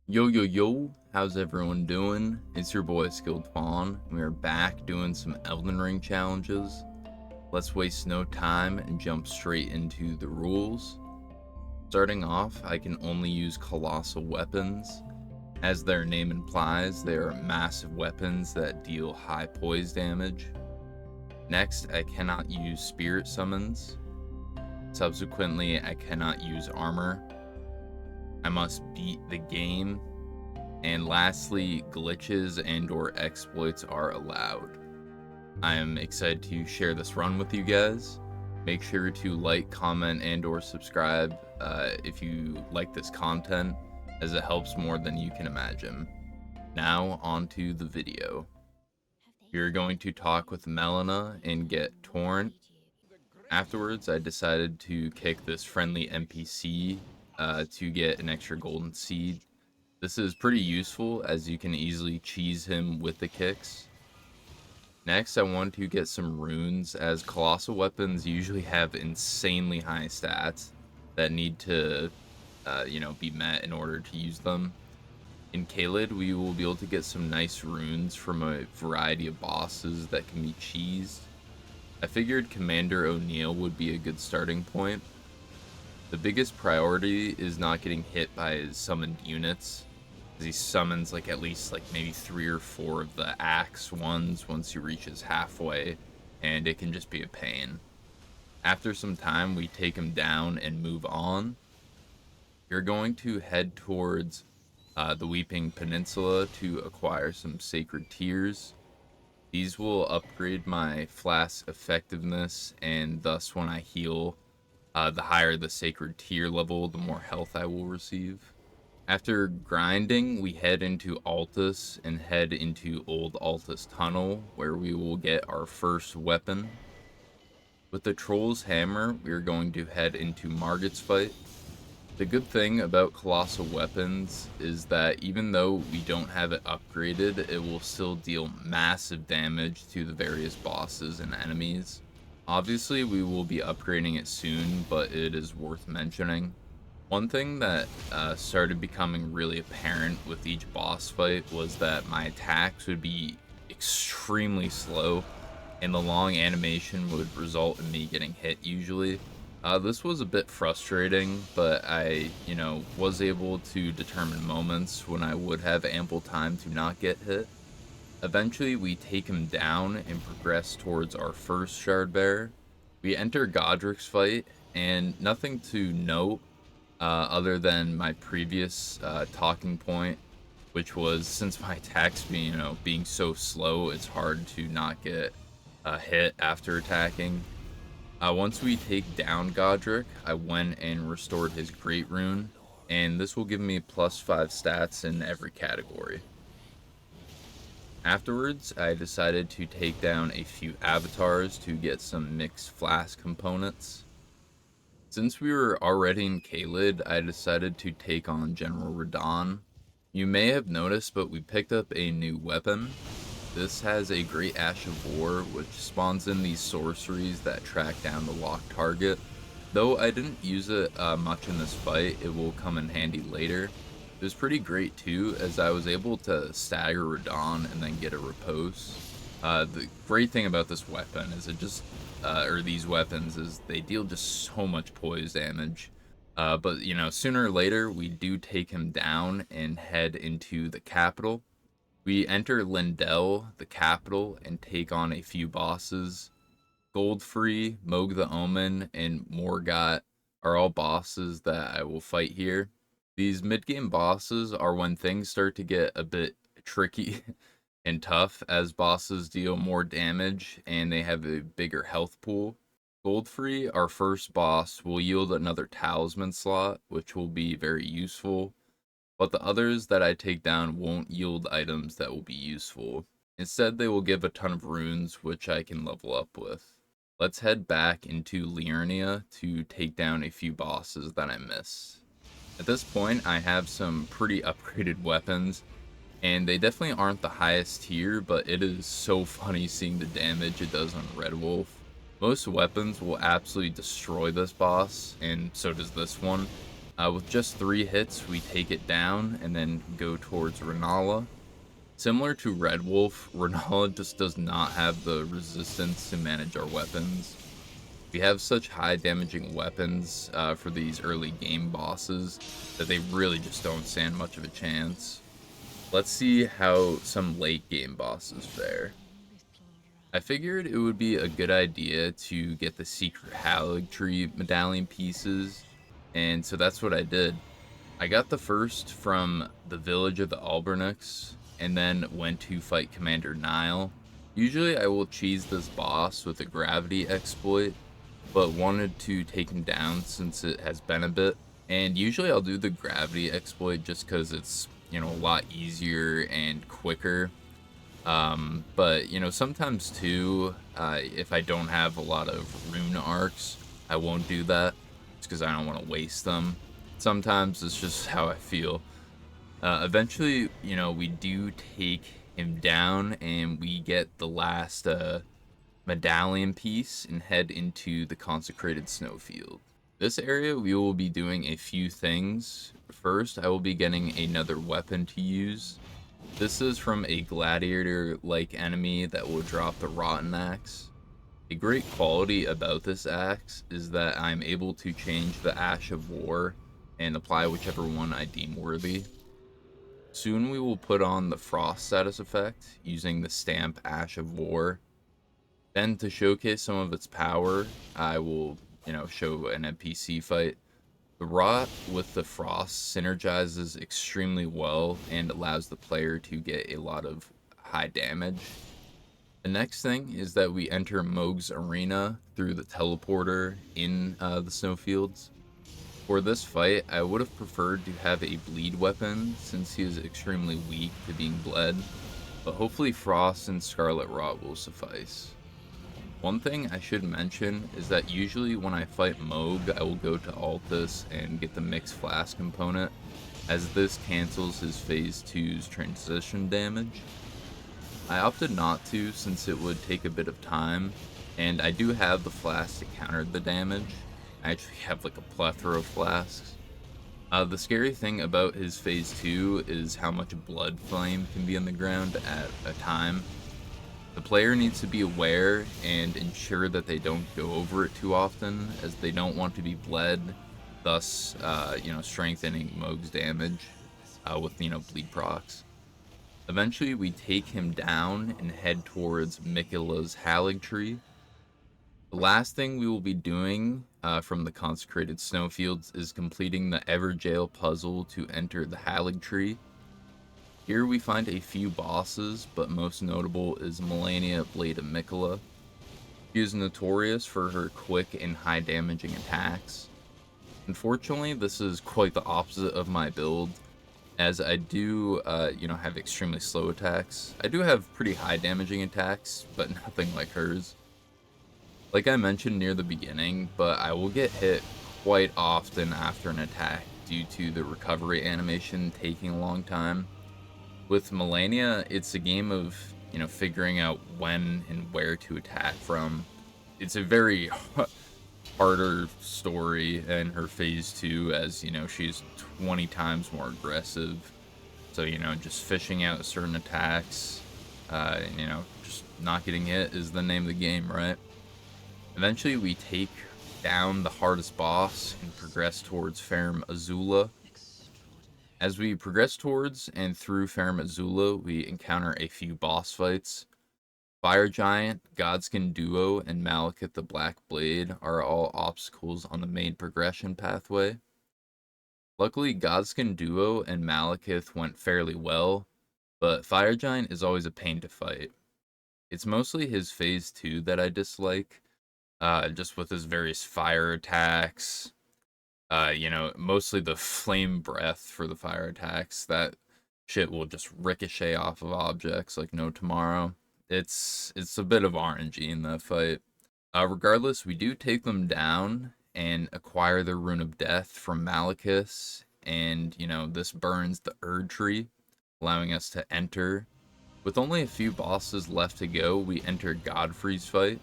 Yo yo yo, how's everyone doing? It's your boy Skilled Fawn, and we are back doing some Elden Ring challenges. Let's waste no time and jump straight into the rules. Starting off, I can only use colossal weapons. As their name implies, they are massive weapons that deal high poise damage. Next, I cannot use spirit summons. Subsequently, I cannot use armor. I must beat the game. And lastly, glitches and or exploits are allowed. I am excited to share this run with you guys. Make sure to like, comment, and or subscribe if you like this content, as it helps more than you can imagine. Now, on to the video. You're going to talk with Melina and get Torrent. Afterwards, I decided to kick this friendly NPC to get an extra golden seed. This is pretty useful as you can easily cheese him with the kicks. Next, I want to get some runes, as colossal weapons usually have insanely high stats that need to, be met in order to use them. In Caelid, we will be able to get some nice runes from a variety of bosses that can be cheesed. I figured Commander O'Neill would be a good starting point. The biggest priority is not getting hit by his summoned units, as he summons at least maybe 3 or 4 of the axe ones once he reaches halfway, and it can just be a pain. After some time, we take him down and move on. You're going to head towards the Weeping Peninsula to acquire some Sacred Tears. These will upgrade my flask effectiveness, and thus when I heal, the higher the Sacred Tear level, the more health I will receive. After grinding, we head into Altus and head into Old Altus Tunnel, where we will get our first weapon. With the Troll's Hammer, we are going to head into Margit's Fight. The good thing about Colossal Weapons is that even though we don't have it upgraded, it will still deal massive damage to the various bosses and enemies. Obviously, we will be upgrading it soon, but it is worth mentioning. One thing that started becoming really apparent with each boss fight was that my attacks would be extremely slow, and the long animation would result in me getting hit usually. This was a bit frustrating, but I, was able to determine moments when I would have ample time to not get hit. Eventually, we take him down and progress towards our first shard bearer. We enter Godric's fight, and nothing to note other than my previous talking point, which was since my attacks being so slow, it's hard to not get hit after attacking. Once we take down Godric, I went and restored his Great Rune, and this will give me +5 stats in every category. Afterwards, I decided to take down a few avatars to get some mixed flask components. Since we were already in Caelid, I decided to take on General Radahn. You may have noticed, but we picked up a new weapon. This has a Great Ash of War, which spawns in these sorceries that track down the locked target. Though I didn't use it much in this fight, it will come in handy later. It was pretty great too, as I was able to stagger Radahn and then get a riposte. The great thing about this weapon is these weapons is they deal just so much poise damage. But sooner or later we do take him down and head into the capital. We enter Lindell, the capital, and take on a few bosses. Goldfree, Moog the Omen, and Morgott are all bosses that I will fight here. These mid-game bosses are when things start to get a bit tricky and tough, as bosses deal more damage and they have a bigger health pool. Goldfree, our first boss, will yield another talisman slot, which will be very useful, but the others that I take down won't yield items that will be useful. Instead, they will give a ton of runes, which I can level up with. Let's head back into Liurnia to take down a few bosses that I missed. At this point, I have some pretty upgraded weapons, and they definitely aren't the highest tier, but it is so funny seeing the damage it does on Red Wolf. Most weapons will absolutely destroy this boss, and so does this one. With just 3 hits, we take it down and then go towards Renala. Similar to Red Wolf, Renala just does not have the resistance to manage our weapons. We have such high damaging weapons for these early game bosses that they really just don't stand much of a chance. Let's see how some late game bosses fare. I figured it would be a good idea to get the secret Haligtree medallion pieces, and so that's what I did. I got the first from the village of the Albernics, and then went to fight Commander Nile. Usually I will cheese this boss with a gravity exploit, but wanted to take him down since it has been a bit. And usually I'll do the gravity exploit just because it's, a lot easier and quicker. But, sometimes too, if I don't have a lot of rune arcs, I won't do that just because I don't want to waste them. Sometimes it's just how I feel. Eventually, we do take him down and we get the last medallion piece and head into the consecrated snowfield. This area we will be doing a few things. First, I will be getting another weapon to use. This is from a gladiator-like enemy that will drop the Rotten Axe. A great quality about this axe is that I'm able to change the Ash of War and apply whichever one I deem worthy. Soon we will put on the Frost status effect using the stamp Ash of War. Then to showcase some of its power, I will, show an NPC fight. The Rot with the Frost synergizes extremely well and allows the player to get a lot of high damage. The next thing is that we enter Mohg's arena through the teleporter in the snowfields. For this fight, I would have preferred to have a bleed weapon since he is extremely weak to being bled, but hopefully Frost and Scarlet Rot will suffice. One thing I should mention is that usually when I fight Mohg, I will go to Altus and get the Mixed Flask component, as this cancels his Phase 2's transition damage. I opted not to since it would take a bit of time, and I do have the flask to counter the damage. I actually have like a plethora of flasks. The scary thing about his Phase 2 is how much blood flame can be on the ground at a time. The player needs to be aware and ensure that they don't go over it too often, as they don't want to be bled, thus, strengthening Mohg's damage with, bleed procs. Eventually, we take him down and head towards Miquella's Haligtree. The last thing we will be doing from the consecrated snowfields is completing the Everjail puzzle to enter the Haligtree. Here we find a few bosses, but most notable is Melania Blade of Miquella. She is notorious for her quick and high damaging attacks. Unfortunately, this is quite the opposite of my build, as I do, have extremely slow attacks. I do have pretty high damaging attacks, but nothing like hers. Like I mentioned near the beginning, but I will get hit quite often after an attack due to the recovery animation taking a long time. With Melania, it's a game of, figuring out when and where to attack from. It's a very harder story in her Phase 2, as, she's 20 times more aggressive. So, just fishing out certain attacks, just not getting hit is the name of the game, right? Eventually, we take down the hardest boss and progress towards Ferrum Azula. As we progress towards and through Ferrum Azula, we encounter a few boss fights. Fire Giant, Godskin Duo, and Malekith the Black Blade are all obstacles on the main progression pathway. Luckily, Godskin Duo and Malekith went fairly well, but Fire Giant is always a pain to fight. It's mostly his Phase 2 that I dislike, just with his various fire attacks. Mostly the flame breath for the fire attacks. That shit will just ricochet off of objects like no tomorrow. It's a bit of RNG in that fight. Regardless, we do take them down and acquire the Rune of Death from Malekith, and, this burns the Erd Tree, allowing us to enter. With only a few bosses left to go, we enter Godfrey's fight.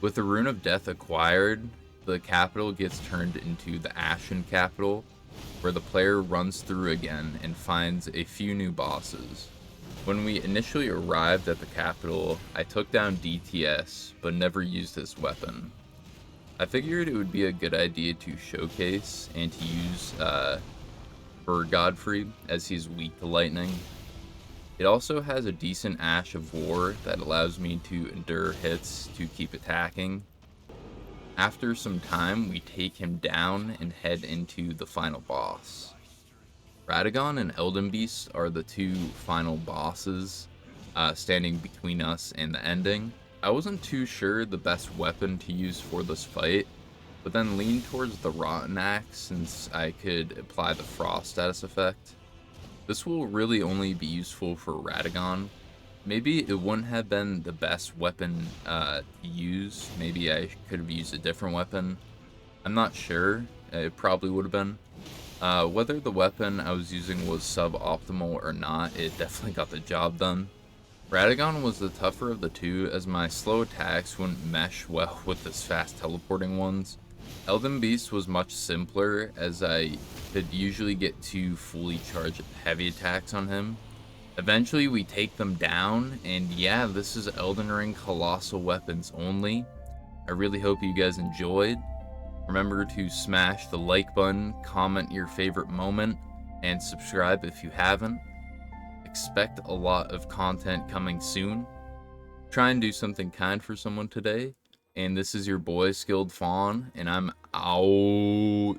With the Rune of Death acquired, the capital gets turned into the Ashen capital, where the player runs through again and finds a few new bosses. When we initially arrived at the capital, I took down DTS, but never used this weapon. I figured it would be a good idea to showcase and to use for Godfrey, as he's weak to lightning. It also has a decent Ash of War that allows me to endure hits to keep attacking. After some time, we take him down and head into the final boss. Radagon and Elden Beast are the two final bosses standing between us and the ending. I wasn't too sure the best weapon to use for this fight, but then leaned towards the Rotten Axe since I could apply the Frost status effect. This will really only be useful for Radagon. Maybe it wouldn't have been the best weapon to use. Maybe I could have used a different weapon. I'm not sure. It probably would have been. Whether the weapon I was using was suboptimal or not, it definitely got the job done. Radagon was the tougher of the two, as my slow attacks wouldn't mesh well with his fast teleporting ones. Elden Beast was much simpler, as I could usually get 2 fully charged heavy attacks on him. Eventually we take them down, and yeah, this is Elden Ring Colossal Weapons Only. I really hope you guys enjoyed. Remember to smash the like button, comment your favorite moment, and subscribe if you haven't. Expect a lot of content coming soon. Try and do something kind for someone today. And this is your boy, Skilled Fawn, and I'm out.